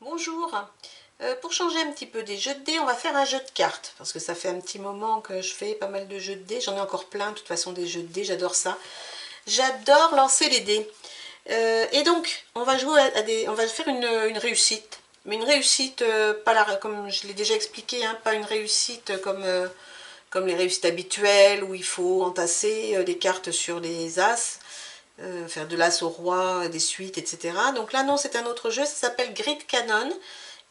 Bonjour, pour changer un petit peu des jeux de dés, on va faire un jeu de cartes, parce que ça fait un petit moment que je fais pas mal de jeux de dés, j'en ai encore plein de toute façon des jeux de dés, j'adore ça. J'adore lancer les dés. Et donc, on va jouer on va faire une réussite, mais une réussite, pas comme je l'ai déjà expliqué, hein, pas une réussite comme les réussites habituelles, où il faut entasser des cartes sur les as, faire de l'as au roi, des suites, etc. Donc là, non, c'est un autre jeu, ça s'appelle Grid Cannon.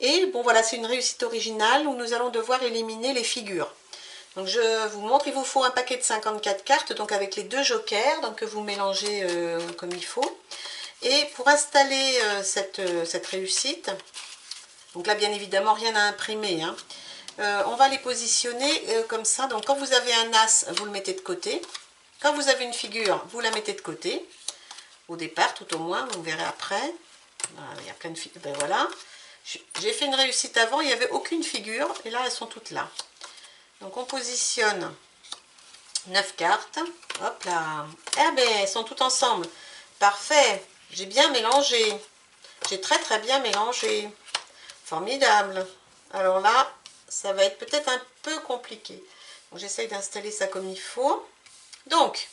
Et bon, voilà, c'est une réussite originale où nous allons devoir éliminer les figures. Donc je vous montre, il vous faut un paquet de 54 cartes, donc avec les deux jokers, donc que vous mélangez comme il faut. Et pour installer cette réussite, donc là bien évidemment rien à imprimer, hein, on va les positionner comme ça. Donc quand vous avez un as, vous le mettez de côté. Quand vous avez une figure, vous la mettez de côté. Au départ, tout au moins, vous verrez après. Voilà, il y a plein de figures. Ben voilà. J'ai fait une réussite avant, il n'y avait aucune figure. Et là, elles sont toutes là. Donc on positionne 9 cartes. Hop là. Eh ben, elles sont toutes ensemble. Parfait. J'ai bien mélangé. J'ai très très bien mélangé. Formidable. Alors là, ça va être peut-être un peu compliqué. J'essaye d'installer ça comme il faut. Donc,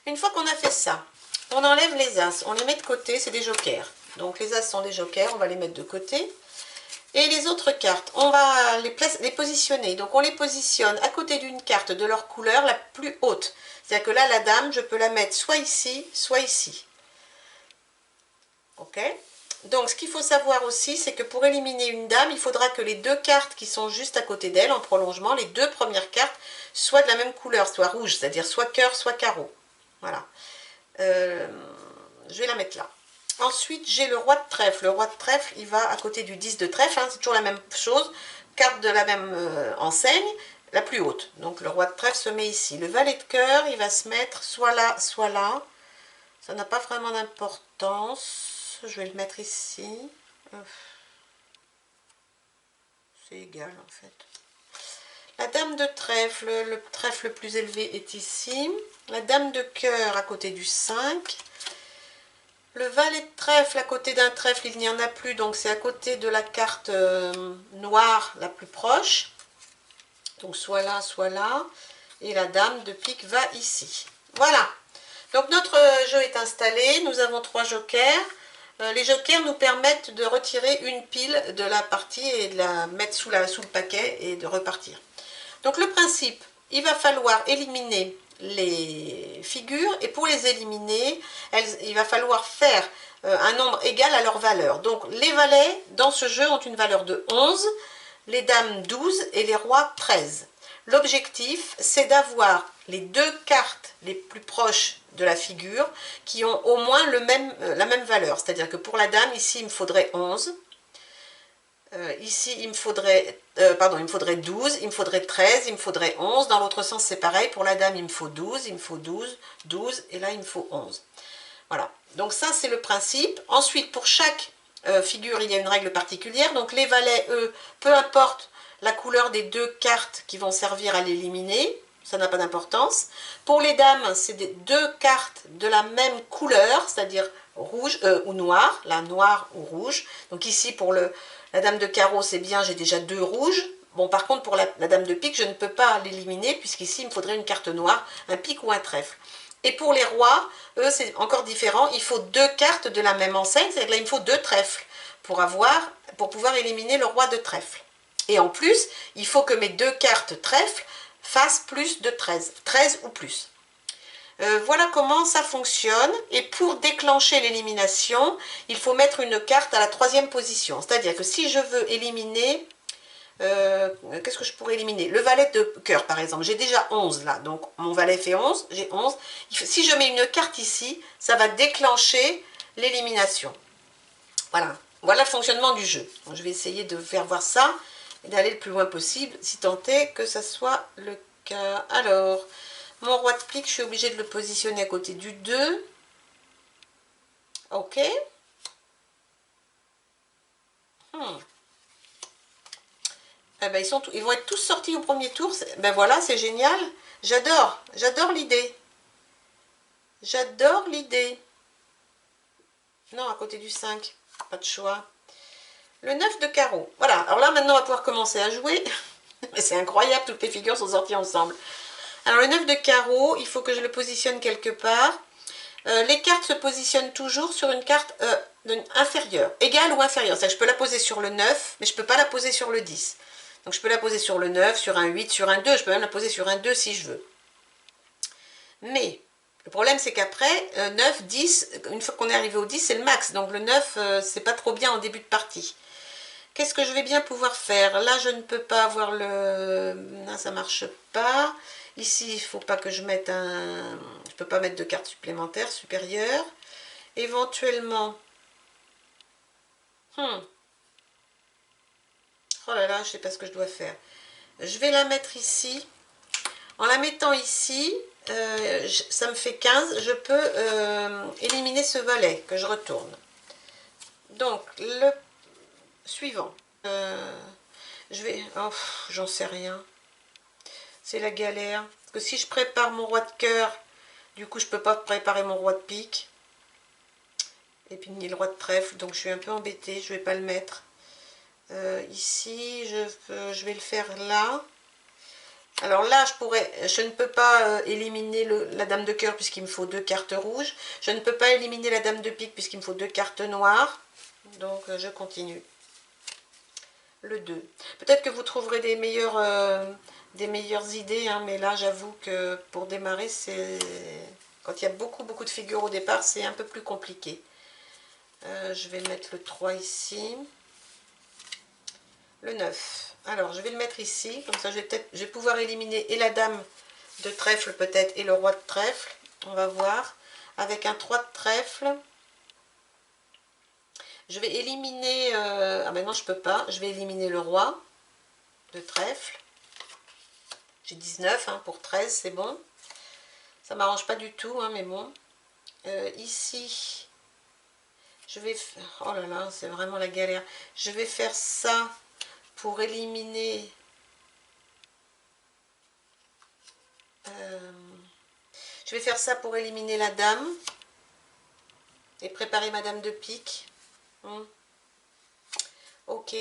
une fois qu'on a fait ça, on enlève les as. On les met de côté, c'est des jokers. Donc les as sont des jokers, on va les mettre de côté. Et les autres cartes, on va les positionner. Donc on les positionne à côté d'une carte de leur couleur la plus haute. C'est-à-dire que là, la dame, je peux la mettre soit ici, soit ici. Ok? Donc ce qu'il faut savoir aussi, c'est que pour éliminer une dame, il faudra que les deux cartes qui sont juste à côté d'elle, en prolongement, les deux premières cartes, soient de la même couleur, soit rouge, c'est-à-dire soit cœur, soit carreau. Voilà. Je vais la mettre là. Ensuite, j'ai le roi de trèfle. Le roi de trèfle, il va à côté du 10 de trèfle, hein, c'est toujours la même chose, carte de la même enseigne, la plus haute. Donc le roi de trèfle se met ici. Le valet de cœur, il va se mettre soit là, soit là. Ça n'a pas vraiment d'importance. Je vais le mettre ici. C'est égal en fait. La dame de trèfle, le trèfle le plus élevé est ici. La dame de cœur à côté du 5. Le valet de trèfle à côté d'un trèfle, il n'y en a plus, donc c'est à côté de la carte noire la plus proche. Donc soit là, soit là. Et la dame de pique va ici. Voilà. Donc notre jeu est installé. Nous avons 3 jokers. Les jokers nous permettent de retirer une pile de la partie et de la mettre sous le paquet et de repartir. Donc le principe, il va falloir éliminer les figures et pour les éliminer, il va falloir faire un nombre égal à leur valeur. Donc les valets dans ce jeu ont une valeur de 11, les dames 12 et les rois 13. L'objectif, c'est d'avoir les deux cartes les plus proches de la figure qui ont au moins la même valeur. C'est-à-dire que pour la dame, ici, il me faudrait 11. Ici, il me faudrait 12, il me faudrait 13, il me faudrait 11. Dans l'autre sens, c'est pareil. Pour la dame, il me faut 12, il me faut 12, 12, et là, il me faut 11. Voilà. Donc ça, c'est le principe. Ensuite, pour chaque figure, il y a une règle particulière. Donc les valets, eux, peu importe la couleur des deux cartes qui vont servir à l'éliminer, ça n'a pas d'importance. Pour les dames, c'est deux cartes de la même couleur, c'est-à-dire rouge ou noir, la noire ou rouge. Donc ici, pour la dame de carreau, c'est bien, j'ai déjà 2 rouges. Bon, par contre, pour la dame de pique, je ne peux pas l'éliminer, puisqu'ici, il me faudrait une carte noire, un pique ou un trèfle. Et pour les rois, eux, c'est encore différent. Il faut 2 cartes de la même enseigne, c'est-à-dire que là, il me faut 2 trèfles pour pouvoir éliminer le roi de trèfle. Et en plus, il faut que mes 2 cartes trèfle fassent plus de 13, 13 ou plus. Voilà comment ça fonctionne. Et pour déclencher l'élimination, il faut mettre une carte à la 3e position. C'est-à-dire que si je veux éliminer, qu'est-ce que je pourrais éliminer? Le valet de cœur, par exemple. J'ai déjà 11 là, donc mon valet fait 11, j'ai 11. Si je mets une carte ici, ça va déclencher l'élimination. Voilà. Voilà le fonctionnement du jeu. Donc, je vais essayer de faire voir ça et d'aller le plus loin possible, si tant est que ça soit le cas. Alors, mon roi de pique, je suis obligée de le positionner à côté du 2. Ok. Eh ben, ils vont être tous sortis au premier tour. Ben voilà, c'est génial. J'adore l'idée. J'adore l'idée. Non, à côté du 5, pas de choix. Le 9 de carreau. Voilà, alors là maintenant on va pouvoir commencer à jouer. Mais c'est incroyable, toutes les figures sont sorties ensemble. Alors le 9 de carreau, il faut que je le positionne quelque part. Les cartes se positionnent toujours sur une carte inférieure, égale ou inférieure. C'est-à-dire que je peux la poser sur le 9, mais je ne peux pas la poser sur le 10. Donc je peux la poser sur le 9, sur un 8, sur un 2. Je peux même la poser sur un 2 si je veux. Mais le problème c'est qu'après, 9, 10, une fois qu'on est arrivé au 10, c'est le max. Donc le 9, c'est pas trop bien en début de partie. Qu'est-ce que je vais bien pouvoir faire? Là, je ne peux pas avoir le... Non, ça marche pas. Ici, il ne faut pas que je mette un... Je ne peux pas mettre de carte supplémentaire supérieure. Éventuellement... Oh là là, je ne sais pas ce que je dois faire. Je vais la mettre ici. En la mettant ici, ça me fait 15. Je peux éliminer ce valet que je retourne. Donc, le suivant. Je vais... Oh, j'en sais rien. C'est la galère. Parce que si je prépare mon roi de cœur, du coup, je ne peux pas préparer mon roi de pique. Et puis, ni le roi de trèfle. Donc, je suis un peu embêtée. Je ne vais pas le mettre. Ici, je vais le faire là. Alors là, je ne peux pas éliminer la dame de cœur puisqu'il me faut 2 cartes rouges. Je ne peux pas éliminer la dame de pique puisqu'il me faut 2 cartes noires. Donc, je continue. Le 2. Peut-être que vous trouverez des meilleures idées, hein, mais là, j'avoue que pour démarrer, quand il y a beaucoup de figures au départ, c'est un peu plus compliqué. Je vais mettre le 3 ici. Le 9. Alors, je vais le mettre ici. Comme ça, je vais pouvoir éliminer et la dame de trèfle peut-être et le roi de trèfle. On va voir. Avec un 3 de trèfle. Je vais éliminer... ah ben non, je peux pas. Je vais éliminer le roi de trèfle. J'ai 19 hein, pour 13, c'est bon. Ça m'arrange pas du tout, hein, mais bon. Ici, je vais... Oh là là, c'est vraiment la galère. Je vais faire ça pour éliminer... je vais faire ça pour éliminer la dame. Et préparer ma dame de pique. Ok.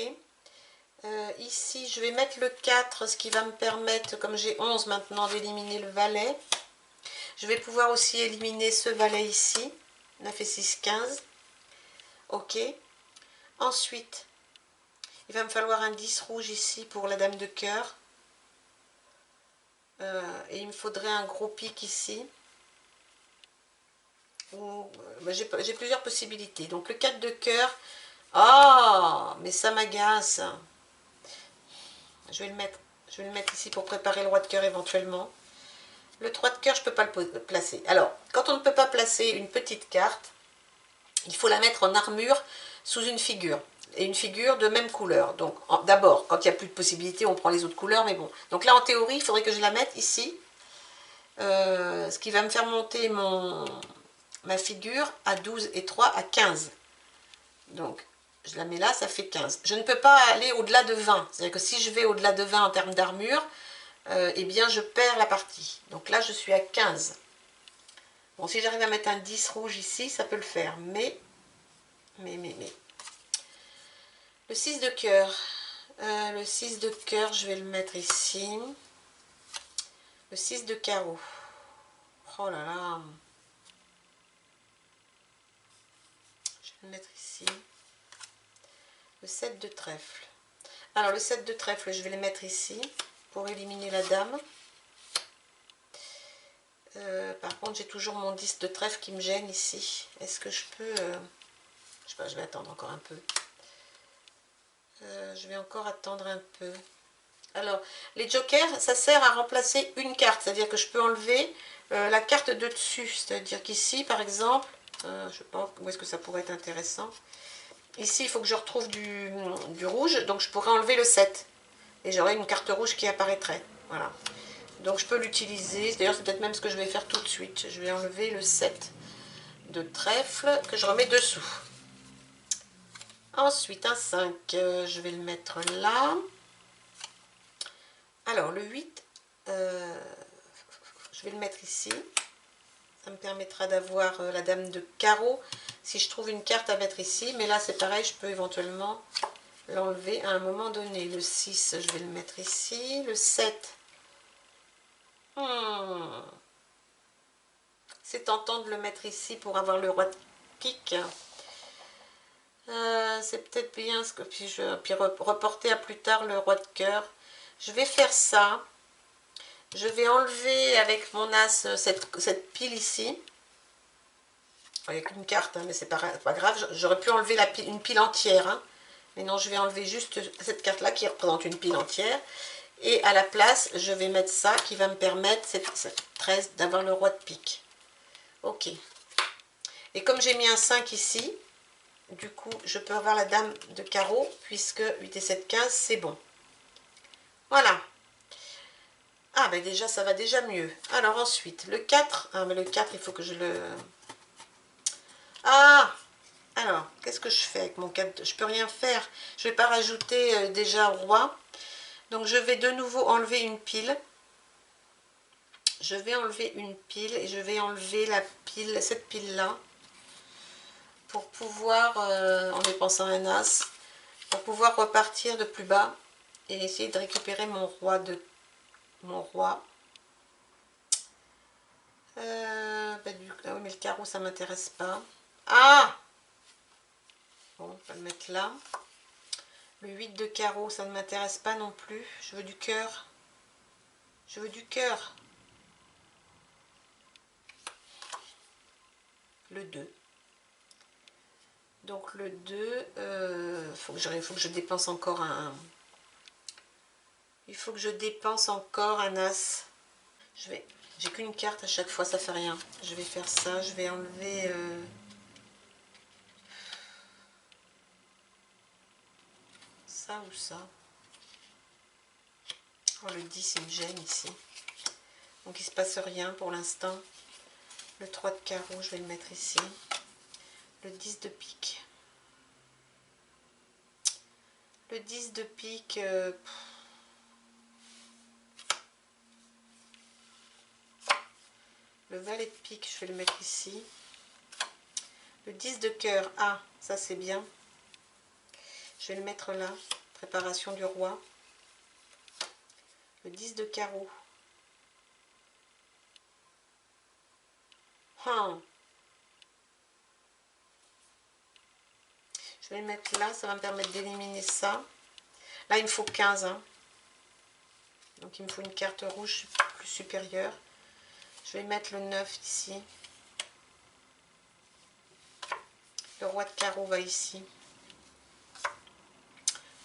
Ici, je vais mettre le 4, ce qui va me permettre, comme j'ai 11 maintenant, d'éliminer le valet. Je vais pouvoir aussi éliminer ce valet ici. 9 et 6, 15. Ok. Ensuite, il va me falloir un 10 rouge ici pour la dame de cœur. Et il me faudrait un gros pic ici. J'ai plusieurs possibilités. Donc le 4 de cœur. Ah, mais ça m'agace. Je vais le mettre ici pour préparer le roi de cœur éventuellement. Le 3 de cœur, je ne peux pas le placer. Alors, quand on ne peut pas placer une petite carte, il faut la mettre en armure sous une figure. Et une figure de même couleur. Donc, d'abord, quand il n'y a plus de possibilités, on prend les autres couleurs, mais bon. Donc là, en théorie, il faudrait que je la mette ici. Ce qui va me faire monter ma figure à 12 et 3 à 15. Donc, je la mets là, ça fait 15. Je ne peux pas aller au-delà de 20. C'est-à-dire que si je vais au-delà de 20 en termes d'armure, eh bien, je perds la partie. Donc là, je suis à 15. Bon, si j'arrive à mettre un 10 rouge ici, ça peut le faire. Mais. Le 6 de cœur. Le 6 de cœur, je vais le mettre ici. Le 6 de carreau. Oh là là. Je vais le mettre ici. Le 7 de trèfle. Alors, le 7 de trèfle, je vais le mettre ici pour éliminer la dame. Par contre, j'ai toujours mon 10 de trèfle qui me gêne ici. Est-ce que je peux... je sais pas, je vais attendre encore un peu. Je vais encore attendre un peu. Alors, les jokers, ça sert à remplacer une carte. C'est-à-dire que je peux enlever la carte de dessus. C'est-à-dire qu'ici, par exemple, je ne sais pas où est-ce que ça pourrait être intéressant. Ici, il faut que je retrouve du rouge. Donc, je pourrais enlever le 7. Et j'aurai une carte rouge qui apparaîtrait. Voilà. Donc, je peux l'utiliser. D'ailleurs, c'est peut-être même ce que je vais faire tout de suite. Je vais enlever le 7 de trèfle que je remets dessous. Ensuite, un 5, je vais le mettre là. Alors, le 8, je vais le mettre ici. Ça me permettra d'avoir la dame de carreau. Si je trouve une carte à mettre ici, mais là, c'est pareil, je peux éventuellement l'enlever à un moment donné. Le 6, je vais le mettre ici. Le 7, c'est tentant de le mettre ici pour avoir le roi de pique. C'est peut-être bien, ce que puis reporter à plus tard le roi de cœur. Je vais faire ça. Je vais enlever avec mon as cette pile ici. Il n'y a qu'une carte, hein, mais c'est pas grave. J'aurais pu enlever une pile entière. Hein. Mais non, je vais enlever juste cette carte-là qui représente une pile entière. Et à la place, je vais mettre ça qui va me permettre, cette 13, d'avoir le roi de pique. Ok. Et comme j'ai mis un 5 ici, du coup, je peux avoir la dame de carreau, puisque 8 et 7, 15, c'est bon. Voilà. Ah, ben déjà, ça va déjà mieux. Alors ensuite, le 4. Ah, mais le 4, il faut que je le... Ah! Alors, qu'est-ce que je fais avec mon 4? Je peux rien faire. Je ne vais pas rajouter déjà roi. Donc, je vais de nouveau enlever une pile. Je vais enlever une pile et je vais enlever la pile, cette pile-là, pour pouvoir, en dépensant un as, pour pouvoir repartir de plus bas et essayer de récupérer mon roi ah oui, mais le carreau, ça m'intéresse pas. Ah! Bon, on va le mettre là. Le 8 de carreau, ça ne m'intéresse pas non plus. Je veux du cœur. Je veux du cœur. Le 2. Donc le 2, faut que je dépense encore un... Il faut que je dépense encore un as. J'ai qu'une carte à chaque fois, ça fait rien. Je vais faire ça, je vais enlever... ça ou ça. Oh, le 10, il me gêne ici. Donc il ne se passe rien pour l'instant. Le 3 de carreau, je vais le mettre ici. Le 10 de pique. Le 10 de pique... le valet de pique, je vais le mettre ici. Le 10 de cœur, ah, ça c'est bien. Je vais le mettre là. Préparation du roi. Le 10 de carreau. Je vais le mettre là, ça va me permettre d'éliminer ça. Là, il me faut 15. Hein. Donc, il me faut une carte rouge plus supérieure. Je vais mettre le 9 ici. Le roi de carreau va ici.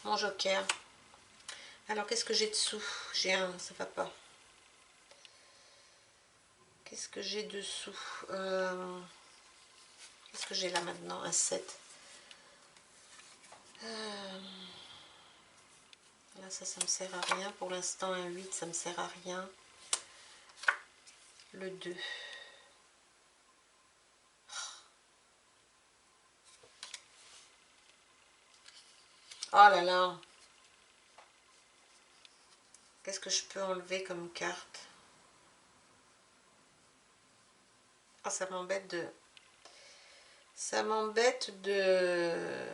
Mon joker. Alors, qu'est-ce que j'ai dessous? J'ai un, ça va pas. Qu'est-ce que j'ai dessous? Qu'est-ce que j'ai là maintenant? Un 7. Là, ça me sert à rien. Pour l'instant, un 8, ça me sert à rien. Le 2. Oh là là. Qu'est-ce que je peux enlever comme carte? Ah, ça m'embête de... Ça m'embête de...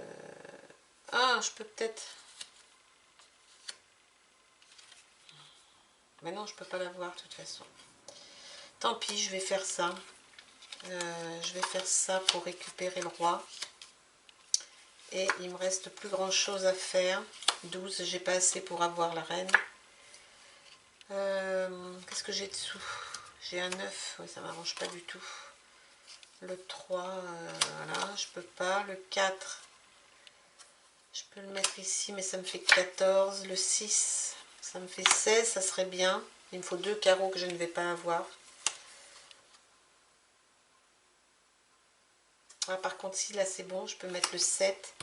Ah, je peux peut-être... Mais non, je peux pas l'avoir de toute façon. Tant pis, je vais faire ça. Je vais faire ça pour récupérer le roi. Et il me reste plus grand chose à faire. 12, j'ai pas assez pour avoir la reine. Qu'est-ce que j'ai dessous? J'ai un 9, oui, ça m'arrange pas du tout. Le 3, voilà, je peux pas. Le 4, je peux le mettre ici, mais ça me fait 14. Le 6, ça me fait 16, ça serait bien. Il me faut 2 carreaux que je ne vais pas avoir. Ah, par contre, si là c'est bon, je peux mettre le 7.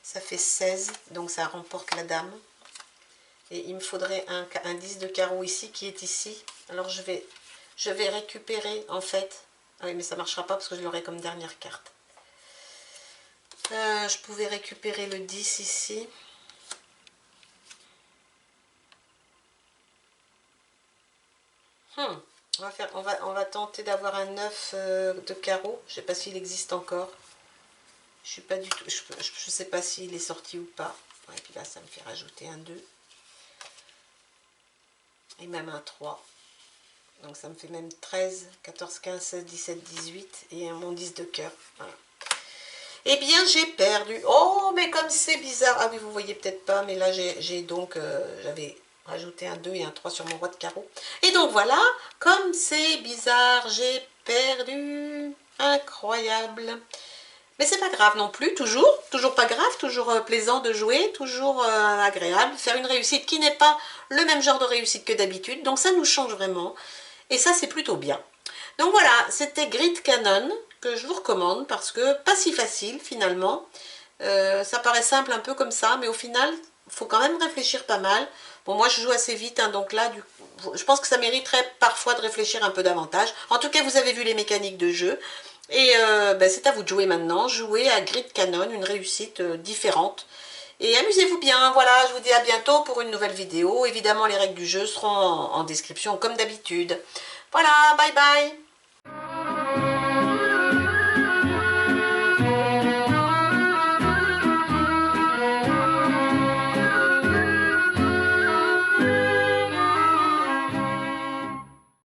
Ça fait 16, donc ça remporte la dame. Et il me faudrait un 10 de carreau ici qui est ici. Alors je vais récupérer en fait. Ah oui, mais ça ne marchera pas parce que je l'aurai comme dernière carte. Je pouvais récupérer le 10 ici. On va tenter d'avoir un 9 de carreau. Je sais pas s'il existe encore. Je suis pas du tout. Je sais pas s'il est sorti ou pas. Ouais, et puis là, ça me fait rajouter un 2. Et même un 3. Donc ça me fait même 13, 14, 15, 16, 17, 18. Et mon 10 de cœur. Voilà. Eh bien, j'ai perdu. Oh, mais comme c'est bizarre. Ah oui, vous voyez peut-être pas, mais là, j'ai donc... j'avais rajouté un 2 et un 3 sur mon roi de carreau. Et donc voilà, comme c'est bizarre, j'ai perdu. Incroyable. Mais c'est pas grave non plus, toujours pas grave, toujours plaisant de jouer, toujours agréable. Faire une réussite qui n'est pas le même genre de réussite que d'habitude. Donc ça nous change vraiment. Et ça, c'est plutôt bien. Donc voilà, c'était Grid Cannon que je vous recommande parce que pas si facile finalement. Ça paraît simple un peu comme ça, mais au final, il faut quand même réfléchir pas mal. Bon, moi je joue assez vite, hein, donc là, je pense que ça mériterait parfois de réfléchir un peu davantage. En tout cas, vous avez vu les mécaniques de jeu. Et ben, c'est à vous de jouer maintenant. Jouez à Grid Cannon, une réussite différente. Et amusez-vous bien. Voilà, je vous dis à bientôt pour une nouvelle vidéo. Évidemment, les règles du jeu seront en description comme d'habitude. Voilà, bye bye.